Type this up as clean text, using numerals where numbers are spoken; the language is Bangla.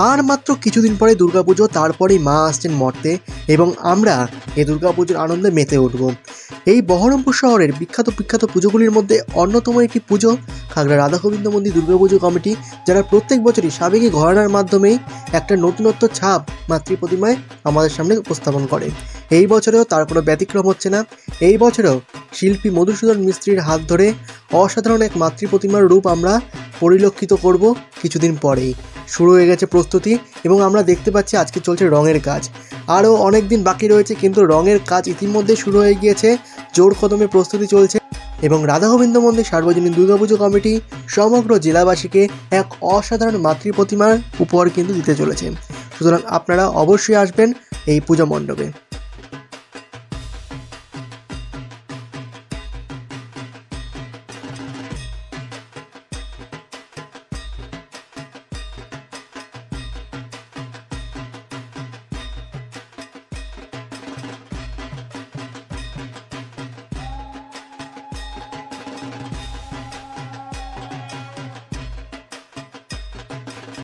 আর মাত্র কিছুদিন পরে দুর্গাপুজো, তারপরেই মা আসছেন মর্তে এবং আমরা এই দুর্গাপুজোর আনন্দে মেতে উঠব। এই বহরমপুর শহরের বিখ্যাত পুজোগুলির মধ্যে অন্যতম একটি পুজো খাগড়া রাধাগোবিন্দ মন্দির দুর্গাপুজো কমিটি, যারা প্রত্যেক বছরই সাবেকি ঘরানার মাধ্যমেই একটা নতুনত্ব ছাপ মাতৃপ্রতিমায় আমাদের সামনে উপস্থাপন করে। এই বছরেও তার কোনো ব্যতিক্রম হচ্ছে না। এই বছরেও শিল্পী মধুসূদন মিস্ত্রির হাত ধরে অসাধারণ এক মাতৃপ্রতিমার রূপ আমরা পরিলক্ষিত করব কিছুদিন পরেই। শুরু হয়ে গেছে প্রস্তুতি এবং আমরা দেখতে পাচ্ছি আজকে চলছে রঙের কাজ। আরও অনেক দিন বাকি রয়েছে, কিন্তু রঙের কাজ ইতিমধ্যে শুরু হয়ে গিয়েছে, জোর কদমে প্রস্তুতি চলছে এবং রাধাগোবিন্দ মন্দির সার্বজনীন দুর্গাপুজো কমিটি সমগ্র জেলাবাসীকে এক অসাধারণ মাতৃপ্রতিমার উপহার কিন্তু দিতে চলেছে। সুতরাং আপনারা অবশ্যই আসবেন এই পূজা মণ্ডপে।